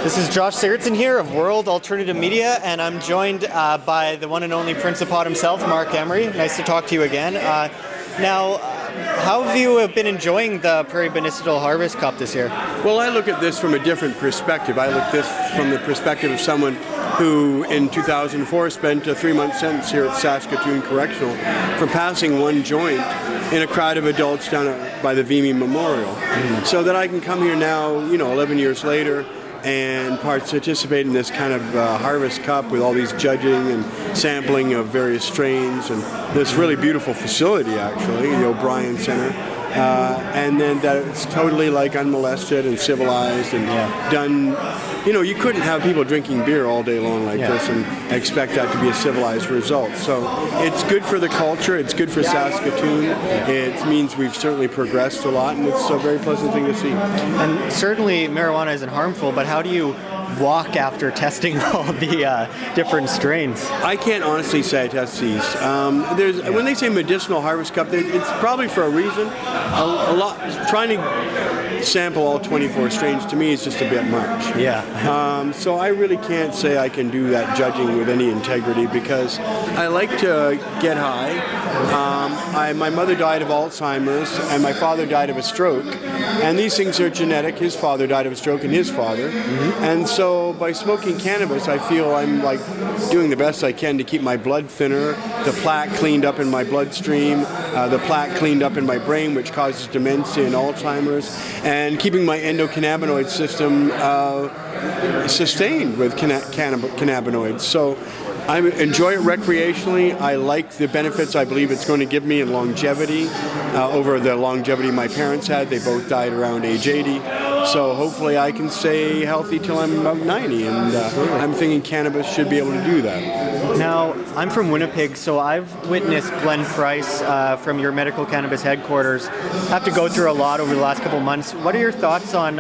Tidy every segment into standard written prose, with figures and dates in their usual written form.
This is Josh Sigurdson here of World Alternative Media, and I'm joined by the one and only Principal himself, Marc Emery. Nice to talk to you again. Now, how have you been enjoying the Prairie Medicinal Harvest Cup this year? Well, I look at this from a different perspective. I look at this from the perspective of someone who, in 2004, spent a 3-month sentence here at Saskatoon Correctional for passing one joint in a crowd of adults down by the Vimy Memorial. So that I can come here now, 11 years later, and participate in this kind of Harvest Cup with all these judging and sampling of various strains, and this really beautiful facility, actually, the O'Brien Center. And then that it's totally like unmolested and civilized and done. You couldn't have people drinking beer all day long like this and expect that to be a civilized result. So it's good for the culture, it's good for Saskatoon, it means we've certainly progressed a lot, and it's a very pleasant thing to see. And certainly marijuana isn't harmful, but how do you walk after testing all the different strains? I can't honestly say I test these. When they say Medicinal Harvest Cup, it's probably for a reason. A lot trying to sample all 24 strains to me is just a bit much. So I really can't say I can do that judging with any integrity because I like to get high. My mother died of Alzheimer's and my father died of a stroke, and these things are genetic. His father died of a stroke and his father, and so by smoking cannabis I feel I'm like doing the best I can to keep my blood thinner, the plaque cleaned up in my bloodstream, the plaque cleaned up in my brain, which causes dementia and Alzheimer's, and keeping my endocannabinoid system sustained with cannabinoids. So I enjoy it recreationally. I like the benefits I believe it's going to give me in longevity over the longevity my parents had. They both died around age 80. So hopefully I can stay healthy till I'm about 90, and I'm thinking cannabis should be able to do that. Now, I'm from Winnipeg, so I've witnessed Glenn Price from your medical cannabis headquarters have to go through a lot over the last couple of months. What are your thoughts on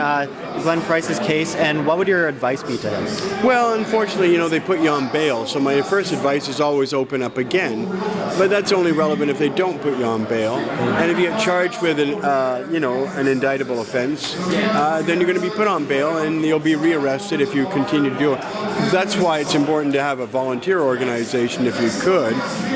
Glenn Price's case, and what would your advice be to him? Well, unfortunately, they put you on bail, so my first advice is always open up again, but that's only relevant if they don't put you on bail. And if you get charged with an indictable offense, then you're going to be put on bail and you'll be rearrested if you continue to do it. That's why it's important to have a volunteer organization, if you could,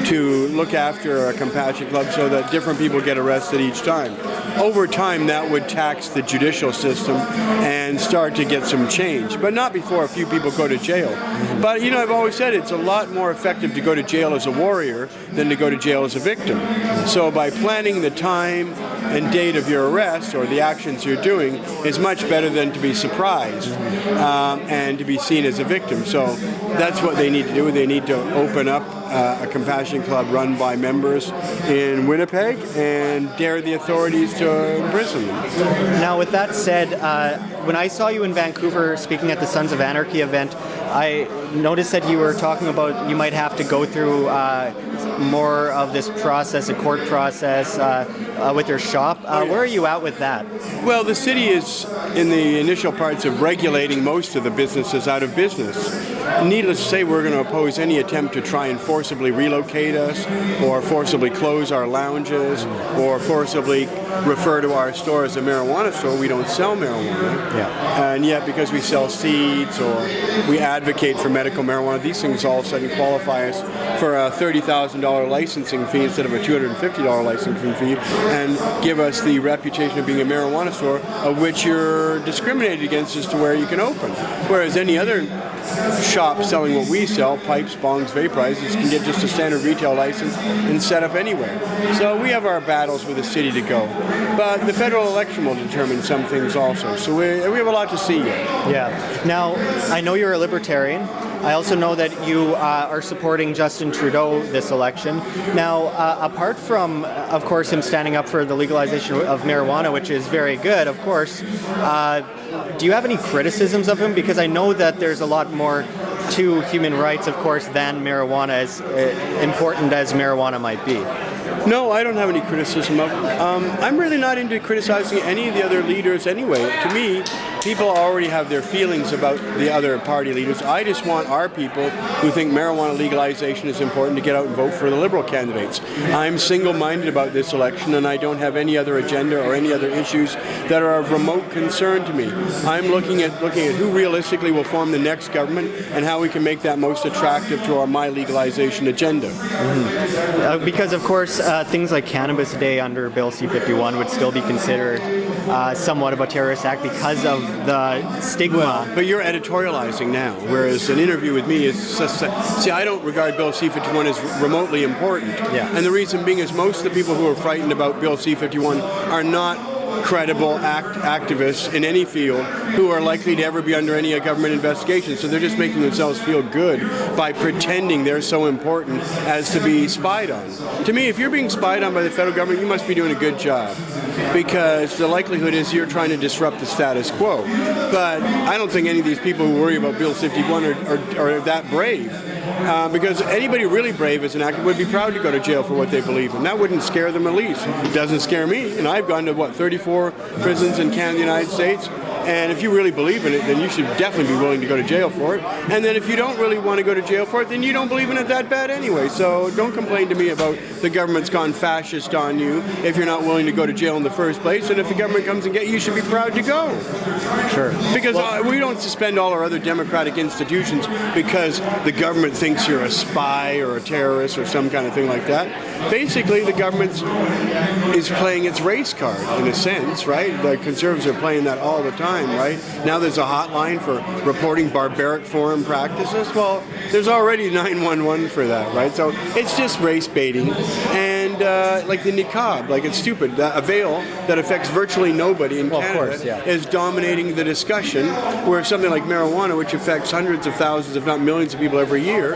to look after a compassion club so that different people get arrested each time. Over time, that would tax the judicial system and start to get some change, but not before a few people go to jail. But, I've always said it's a lot more effective to go to jail as a warrior than to go to jail as a victim. So by planning the time and date of your arrest or the actions you're doing is much better than to be surprised and to be seen as a victim. So that's what they need to do. They need to open up a compassion club run by members in Winnipeg and dare the authorities to imprison them. Now, with that said, when I saw you in Vancouver speaking at the Sons of Anarchy event, I noticed that you were talking about you might have to go through more of this process, a court process, with your shop. Where are you at with that? Well, the city is in the initial parts of regulating most of the businesses out of business. Needless to say, we're going to oppose any attempt to try and forcibly relocate us or forcibly close our lounges or forcibly refer to our store as a marijuana store. We don't sell marijuana. And yet, because we sell seeds or we advocate for medical marijuana, these things all of a sudden qualify us for a $30,000 licensing fee instead of a $250 licensing fee and give us the reputation of being a marijuana store, of which you're discriminated against as to where you can open. Whereas any other shop selling what we sell, pipes, bongs, vaporizers, can get just a standard retail license and set up anywhere. So we have our battles with the city to go. But the federal election will determine some things also. So we have a lot to see yet. Now, I know you're a libertarian. I also know that you are supporting Justin Trudeau this election. Now, apart from, of course, him standing up for the legalization of marijuana, which is very good, of course, do you have any criticisms of him? Because I know that there's a lot more to human rights, of course, than marijuana, as important as marijuana might be. No, I don't have any criticism of him. I'm really not into criticizing any of the other leaders anyway. To me, people already have their feelings about the other party leaders. I just want our people who think marijuana legalization is important to get out and vote for the Liberal candidates. I'm single-minded about this election, and I don't have any other agenda or any other issues that are of remote concern to me. I'm looking at who realistically will form the next government and how we can make that most attractive to our My Legalization agenda. Because, of course, things like Cannabis Day under Bill C-51 would still be considered somewhat of a terrorist act because of the stigma. Well, but you're editorializing now, whereas an interview with me is see, I don't regard Bill C-51 as remotely important. Yeah. And the reason being is most of the people who are frightened about Bill C-51 are not credible activists in any field who are likely to ever be under any government investigation. So they're just making themselves feel good by pretending they're so important as to be spied on. To me, if you're being spied on by the federal government, you must be doing a good job, because the likelihood is you're trying to disrupt the status quo. But I don't think any of these people who worry about Bill 51 are that brave. Because anybody really brave as an actor would be proud to go to jail for what they believe in. That wouldn't scare them at least. It doesn't scare me. And I've gone to, 34 prisons in Canada, United States. And if you really believe in it, then you should definitely be willing to go to jail for it. And then if you don't really want to go to jail for it, then you don't believe in it that bad anyway. So don't complain to me about the government's gone fascist on you if you're not willing to go to jail in the first place. And if the government comes and get you, you should be proud to go. Sure. Because we don't suspend all our other democratic institutions because the government thinks you're a spy or a terrorist or some kind of thing like that. Basically, the government is playing its race card in a sense, right? The Conservatives are playing that all the time. Right? Now there's a hotline for reporting barbaric foreign practices. Well, there's already 911 for that, right? So it's just race baiting. And like the niqab, like it's stupid. A veil that affects virtually nobody in Canada is dominating the discussion, where something like marijuana, which affects hundreds of thousands, if not millions of people every year,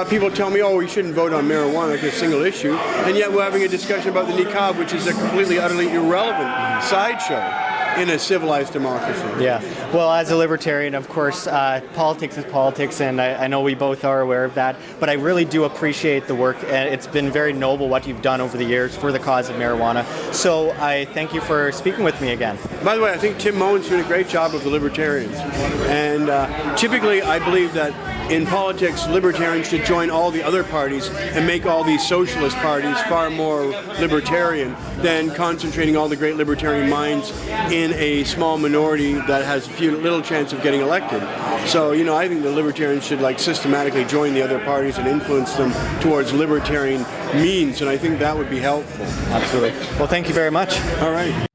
people tell me, oh, we shouldn't vote on marijuana because it's a single issue. And yet we're having a discussion about the niqab, which is a completely, utterly irrelevant sideshow in a civilized democracy. Yeah. Well, as a libertarian, of course, politics is politics, and I know we both are aware of that. But I really do appreciate the work, and it's been very noble what you've done over the years for the cause of marijuana. So I thank you for speaking with me again. By the way, I think Tim Moen's doing a great job of the libertarians. And typically, I believe that in politics, libertarians should join all the other parties and make all these socialist parties far more libertarian than concentrating all the great libertarian minds in a small minority that has little chance of getting elected. So, I think the libertarians should systematically join the other parties and influence them towards libertarian means, and I think that would be helpful. Absolutely. Well, thank you very much. All right.